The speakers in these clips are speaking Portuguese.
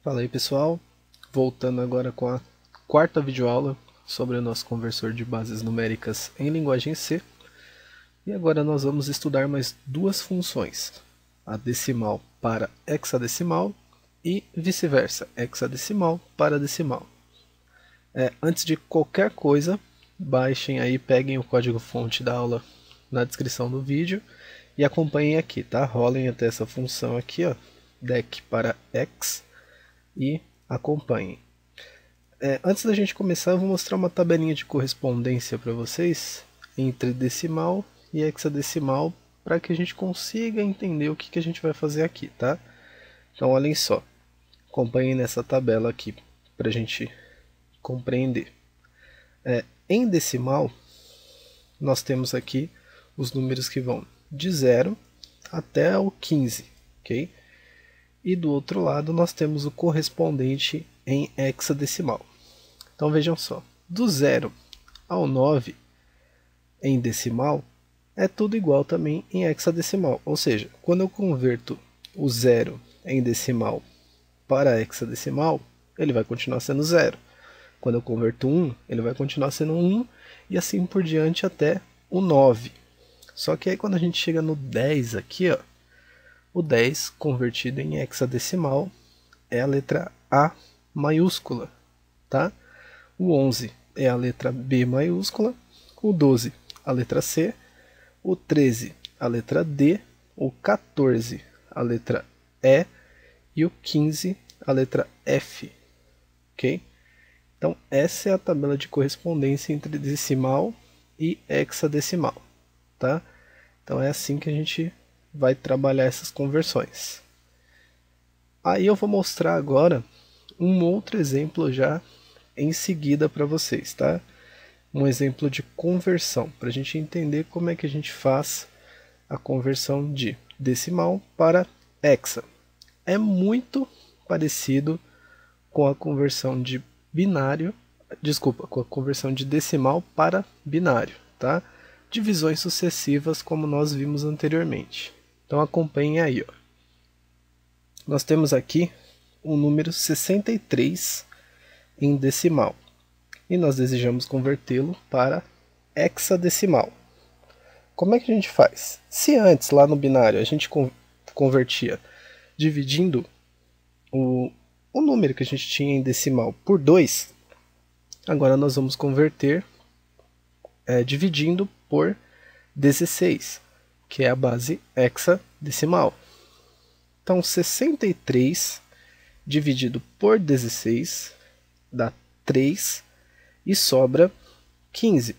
Fala aí pessoal, voltando agora com a quarta videoaula sobre o nosso conversor de bases numéricas em linguagem C. E agora nós vamos estudar mais duas funções, a decimal para hexadecimal e vice-versa, hexadecimal para decimal. Antes de qualquer coisa, baixem aí, peguem o código-fonte da aula na descrição do vídeo e acompanhem aqui, tá? Rolem até essa função aqui, ó, dec para hex, e acompanhem. Antes da gente começar, eu vou mostrar uma tabelinha de correspondência para vocês entre decimal e hexadecimal para que a gente consiga entender o que a gente vai fazer aqui, tá? Então, olhem só, acompanhem nessa tabela aqui para a gente compreender. Em decimal, nós temos aqui os números que vão de 0 até o 15, ok? E do outro lado nós temos o correspondente em hexadecimal. Então vejam só, do 0 ao 9 em decimal é tudo igual também em hexadecimal. Ou seja, quando eu converto o 0 em decimal para hexadecimal, ele vai continuar sendo 0. Quando eu converto 1, ele vai continuar sendo 1 e assim por diante até o 9. Só que aí quando a gente chega no 10 aqui, ó, o 10 convertido em hexadecimal é a letra A maiúscula, tá? O 11 é a letra B maiúscula, o 12 a letra C, o 13 a letra D, o 14 a letra E e o 15 a letra F, ok? Então essa é a tabela de correspondência entre decimal e hexadecimal, tá? Então é assim que a gente vai trabalhar essas conversões. Aí eu vou mostrar agora um outro exemplo já em seguida para vocês, tá? Um exemplo de conversão, para a gente entender como é que a gente faz a conversão de decimal para hexa. É muito parecido com a conversão de binário, com a conversão de decimal para binário, tá? Divisões sucessivas como nós vimos anteriormente. Então acompanhem aí, ó. Nós temos aqui o número 63 em decimal e nós desejamos convertê-lo para hexadecimal. Como é que a gente faz? Se antes lá no binário a gente convertia dividindo o número que a gente tinha em decimal por 2, agora nós vamos converter dividindo por 16, que é a base hexadecimal. Então 63 dividido por 16 dá 3 e sobra 15,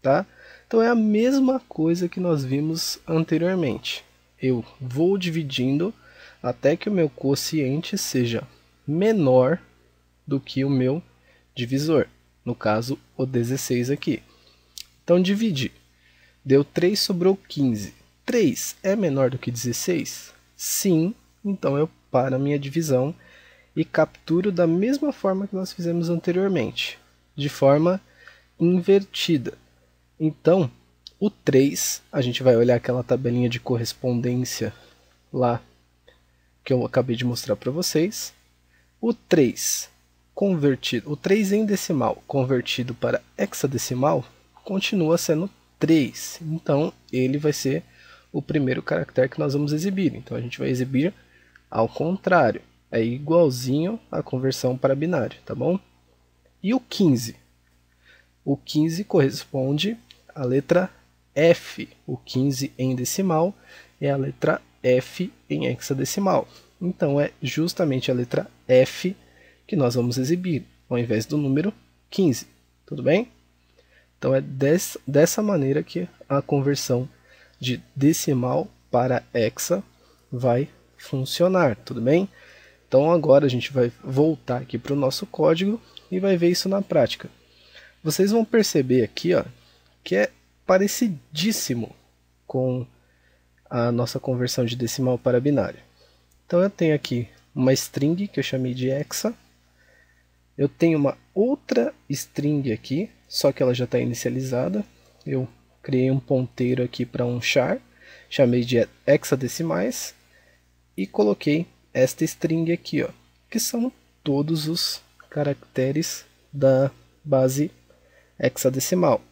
tá? Então é a mesma coisa que nós vimos anteriormente. Eu vou dividindo até que o meu quociente seja menor do que o meu divisor, no caso o 16 aqui. Então dividi, deu 3, sobrou 15. 3 é menor do que 16? Sim, então eu paro a minha divisão e capturo da mesma forma que nós fizemos anteriormente, de forma invertida. Então, o 3, a gente vai olhar aquela tabelinha de correspondência lá que eu acabei de mostrar para vocês. O 3 convertido, o 3 em decimal convertido para hexadecimal continua sendo 3. Então, ele vai ser o primeiro caractere que nós vamos exibir. Então, a gente vai exibir ao contrário. É igualzinho à conversão para binário, tá bom? E o 15? O 15 corresponde à letra F. O 15 em decimal é a letra F em hexadecimal. Então, é justamente a letra F que nós vamos exibir, ao invés do número 15. Tudo bem? Então, é dessa maneira que a conversão de decimal para hexa vai funcionar, tudo bem? Então, agora a gente vai voltar aqui para o nosso código e vai ver isso na prática. Vocês vão perceber aqui, ó, que é parecidíssimo com a nossa conversão de decimal para binário. Então, eu tenho aqui uma string que eu chamei de hexa. Eu tenho uma outra string aqui, só que ela já está inicializada. Eu criei um ponteiro aqui para um char, chamei de hexadecimais e coloquei esta string aqui, ó, que são todos os caracteres da base hexadecimal,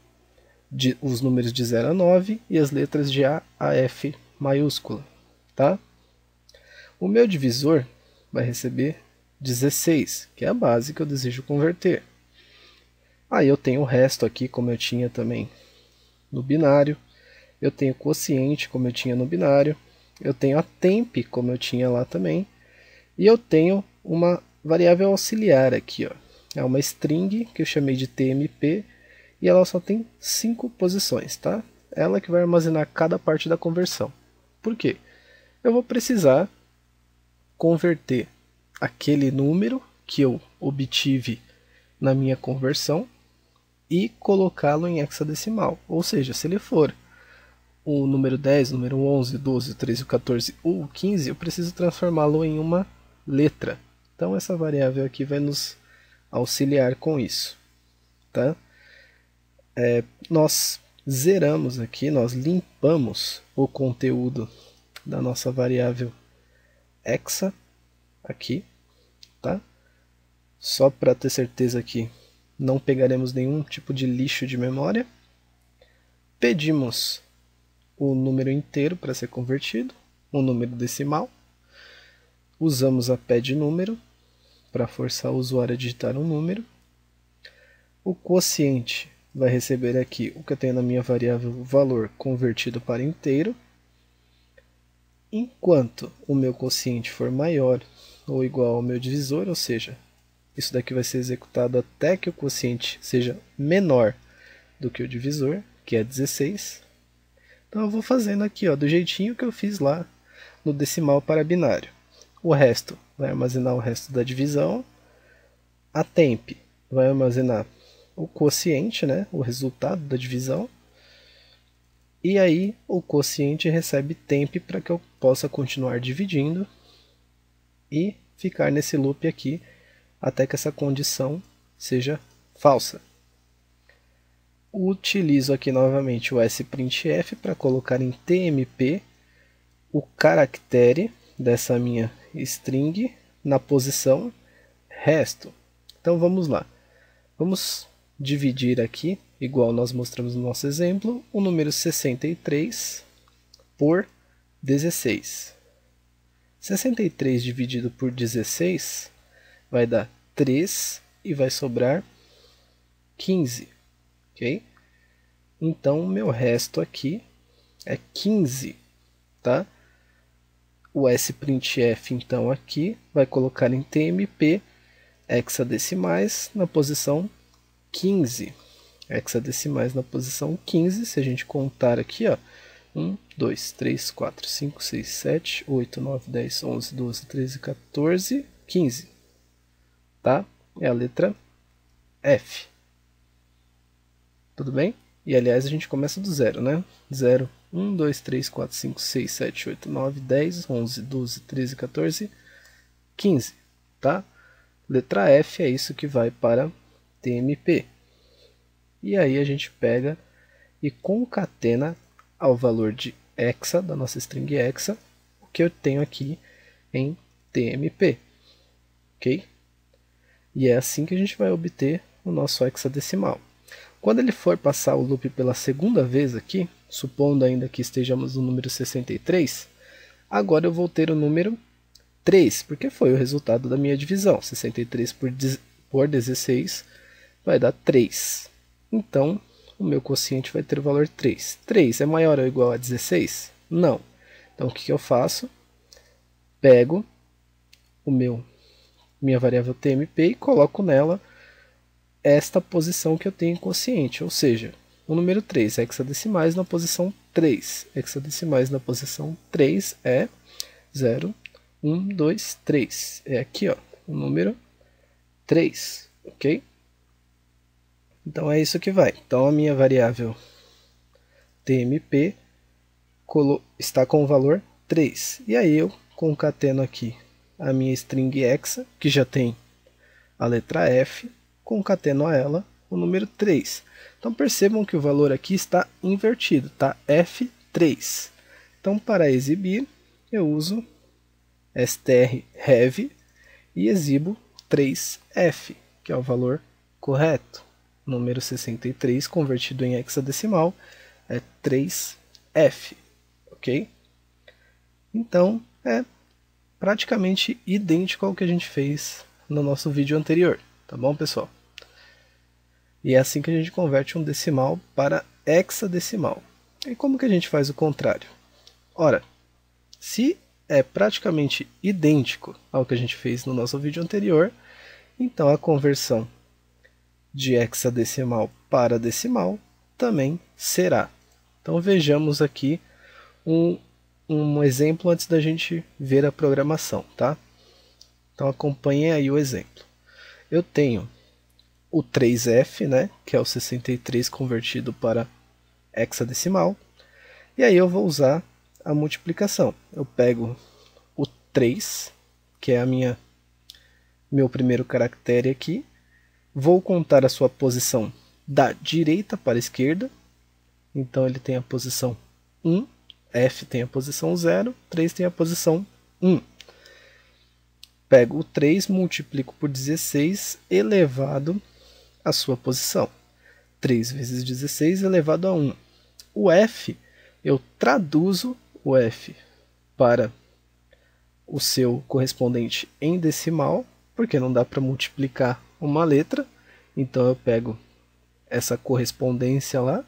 os números de 0 a 9 e as letras de A a F maiúscula, tá? O meu divisor vai receber 16, que é a base que eu desejo converter. Aí eu tenho o resto aqui, como eu tinha também no binário. Eu tenho quociente, como eu tinha no binário. Eu tenho a temp, como eu tinha lá também. E eu tenho uma variável auxiliar aqui, ó. É uma string que eu chamei de tmp e ela só tem 5 posições, tá? Ela que vai armazenar cada parte da conversão. Por quê? Eu vou precisar converter aquele número que eu obtive na minha conversão e colocá-lo em hexadecimal. Ou seja, se ele for o número 10, o número 11, 12, 13, 14 ou 15, eu preciso transformá-lo em uma letra. Então essa variável aqui vai nos auxiliar com isso, tá? Nós zeramos aqui, nós limpamos o conteúdo da nossa variável hexa aqui, tá? Só para ter certeza que não pegaremos nenhum tipo de lixo de memória. Pedimos o número inteiro para ser convertido, um número decimal. Usamos a pedNúmero para forçar o usuário a digitar um número. O quociente vai receber aqui o que eu tenho na minha variável valor convertido para inteiro. Enquanto o meu quociente for maior ou igual ao meu divisor, ou seja, isso daqui vai ser executado até que o quociente seja menor do que o divisor, que é 16. Então eu vou fazendo aqui, ó, do jeitinho que eu fiz lá no decimal para binário. O resto vai armazenar o resto da divisão. A temp vai armazenar o quociente, né, o resultado da divisão. E aí o quociente recebe temp para que eu possa continuar dividindo e ficar nesse loop aqui até que essa condição seja falsa. Utilizo aqui novamente o sprintf para colocar em tmp o caractere dessa minha string na posição resto. Então vamos lá. Vamos dividir aqui, igual nós mostramos no nosso exemplo, o número 63 por 16. 63 dividido por 16 vai dar 3 e vai sobrar 15, ok? Então o meu resto aqui é 15, tá? O sprintf então aqui vai colocar em tmp hexadecimais na posição 15. Hexadecimais na posição 15, se a gente contar aqui, ó, 1, 2, 3, 4, 5, 6, 7, 8, 9, 10, 11, 12, 13, 14, 15. Tá? É a letra F. Tudo bem? E aliás a gente começa do zero, né? 0, 1, 2, 3, 4, 5, 6, 7, 8, 9, 10, 11, 12, 13, 14, 15. Tá? Letra F é isso que vai para tmp. E aí a gente pega e concatena ao valor de hexa, da nossa string hexa, o que eu tenho aqui em tmp. Ok? E é assim que a gente vai obter o nosso hexadecimal. Quando ele for passar o loop pela segunda vez aqui, supondo ainda que estejamos no número 63, agora eu vou ter o número 3, porque foi o resultado da minha divisão. 63 por 16 vai dar 3. Então, o meu quociente vai ter o valor 3. 3 é maior ou igual a 16? Não. Então, o que eu faço? Pego minha variável tmp e coloco nela esta posição que eu tenho em quociente, ou seja, o número 3, hexadecimais na posição 3. Hexadecimais na posição 3 é 0, 1, 2, 3. É aqui, ó, o número 3, ok? Então é isso que vai. Então a minha variável tmp está com o valor 3. E aí eu concateno aqui a minha string hexa, que já tem a letra F, concateno a ela o número 3. Então percebam que o valor aqui está invertido, tá? F3. Então para exibir eu uso strHave e exibo 3F, que é o valor correto. Número 63 convertido em hexadecimal é 3F, ok? Então é praticamente idêntico ao que a gente fez no nosso vídeo anterior, tá bom, pessoal? E é assim que a gente converte um decimal para hexadecimal. E como que a gente faz o contrário? Ora, se é praticamente idêntico ao que a gente fez no nosso vídeo anterior, então a conversão de hexadecimal para decimal também será. Então vejamos aqui um exemplo antes da gente ver a programação, tá? Então acompanhem aí o exemplo. Eu tenho o 3F, né, que é o 63 convertido para hexadecimal, e aí eu vou usar a multiplicação. Eu pego o 3, que é meu primeiro caractere aqui, vou contar a sua posição da direita para a esquerda, então ele tem a posição 1, F tem a posição 0, 3 tem a posição 1. Pego o 3, multiplico por 16 elevado à sua posição. 3 vezes 16 elevado a 1. O F, eu traduzo o F para o seu correspondente em decimal, porque não dá para multiplicar uma letra. Então eu pego essa correspondência lá,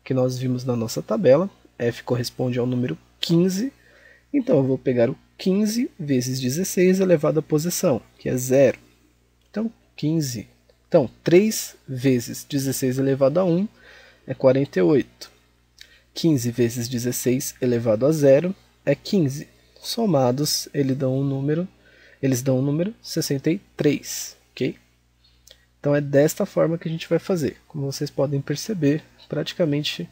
que nós vimos na nossa tabela. F corresponde ao número 15. Então eu vou pegar o 15 vezes 16 elevado à posição, que é 0. Então 15. Então 3 vezes 16 elevado a 1 é 48. 15 vezes 16 elevado a 0 é 15. Somados, eles dão um número 63, ok? Então é desta forma que a gente vai fazer. Como vocês podem perceber, praticamente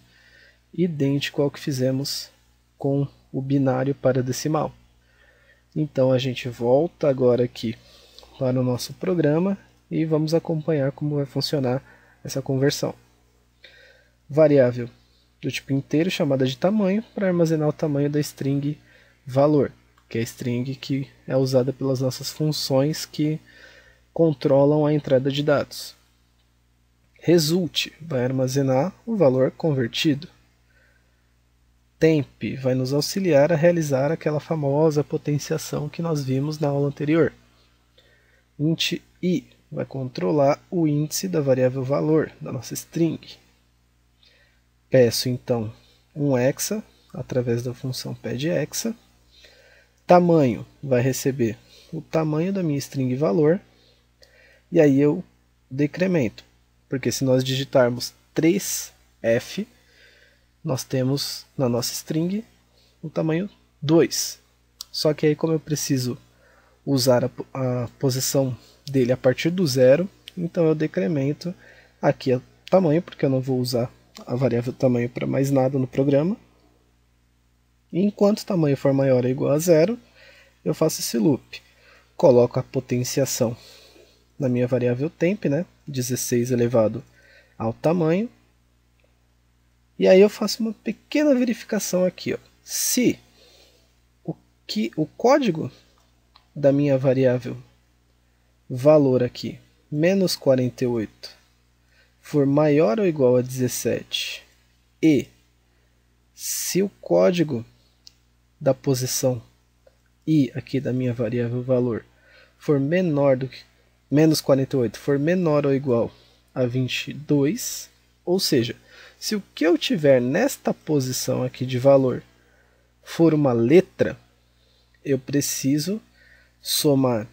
idêntico ao que fizemos com o binário para decimal. Então a gente volta agora aqui para o nosso programa e vamos acompanhar como vai funcionar essa conversão. Variável do tipo inteiro chamada de tamanho para armazenar o tamanho da string valor, que é a string que é usada pelas nossas funções que controlam a entrada de dados. Result vai armazenar o valor convertido. Temp vai nos auxiliar a realizar aquela famosa potenciação que nós vimos na aula anterior. Int i vai controlar o índice da variável valor da nossa string. Peço então um hexa através da função pedHexa. Tamanho vai receber o tamanho da minha string valor. E aí eu decremento, porque se nós digitarmos 3F, nós temos na nossa string o tamanho 2. Só que aí, como eu preciso usar a posição dele a partir do 0, então eu decremento aqui o tamanho, porque eu não vou usar a variável tamanho para mais nada no programa. E enquanto o tamanho for maior ou igual a 0, eu faço esse loop. Coloco a potenciação na minha variável temp, né? 16 elevado ao tamanho. E aí eu faço uma pequena verificação aqui. Ó. Se o código da minha variável valor aqui, menos 48, for maior ou igual a 17, e se o código da posição i aqui da minha variável valor for menor do que menos 48, for menor ou igual a 22, ou seja, se o que eu tiver nesta posição aqui de valor for uma letra, eu preciso somar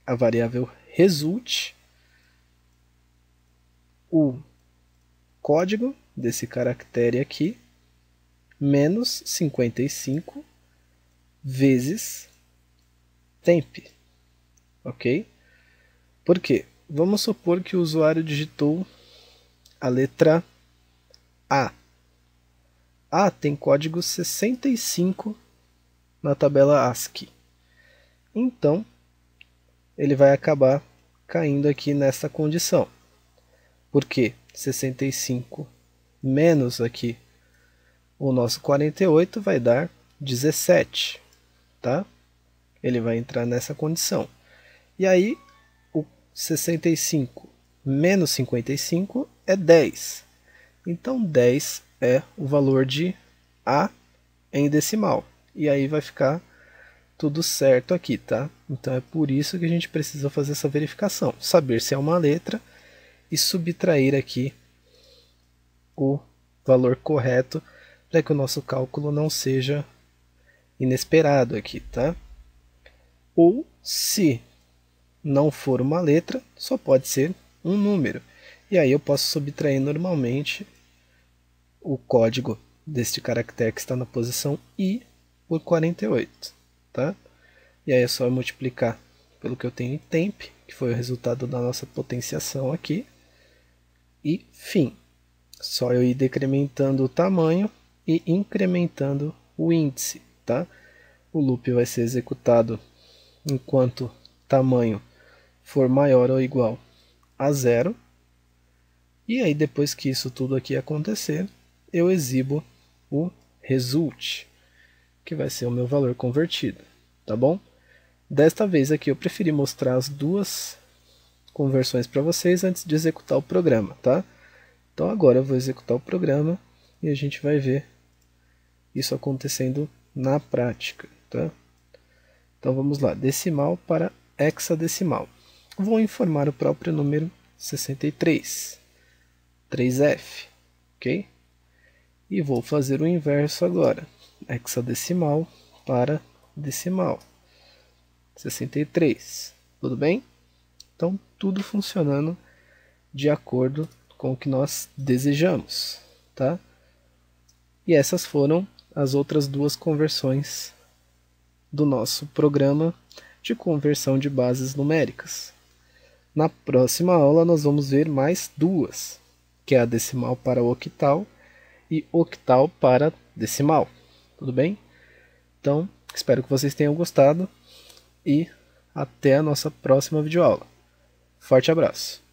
a variável result, o código desse caractere aqui, menos 55 vezes temp, ok? Por quê? Vamos supor que o usuário digitou a letra A. A tem código 65 na tabela ASCII. Então, ele vai acabar caindo aqui nessa condição. Porque 65 menos aqui o nosso 48 vai dar 17, tá? Ele vai entrar nessa condição. E aí, o 65 menos 55 é 10. Então, 10 é o valor de A em decimal. E aí vai ficar tudo certo aqui, tá? Então é por isso que a gente precisa fazer essa verificação. Saber se é uma letra e subtrair aqui o valor correto para que o nosso cálculo não seja inesperado aqui, tá? Ou se não for uma letra, só pode ser um número. E aí eu posso subtrair normalmente o código deste caractere que está na posição I por 48, tá? E aí é só multiplicar pelo que eu tenho em temp, que foi o resultado da nossa potenciação aqui, e fim. Só eu ir decrementando o tamanho e incrementando o índice, tá? O loop vai ser executado enquanto tamanho for maior ou igual a 0. E aí depois que isso tudo aqui acontecer, eu exibo o result, que vai ser o meu valor convertido, tá bom? Desta vez aqui eu preferi mostrar as duas conversões para vocês antes de executar o programa, tá? Então agora eu vou executar o programa e a gente vai ver isso acontecendo na prática, tá? Então vamos lá, decimal para hexadecimal. Vou informar o próprio número 63, 3F, ok? E vou fazer o inverso agora, hexadecimal para decimal, 63, tudo bem? Então tudo funcionando de acordo com o que nós desejamos, tá? E essas foram as outras duas conversões do nosso programa de conversão de bases numéricas. Na próxima aula nós vamos ver mais duas, que é a decimal para octal e octal para decimal. Tudo bem? Então, espero que vocês tenham gostado e até a nossa próxima videoaula. Forte abraço!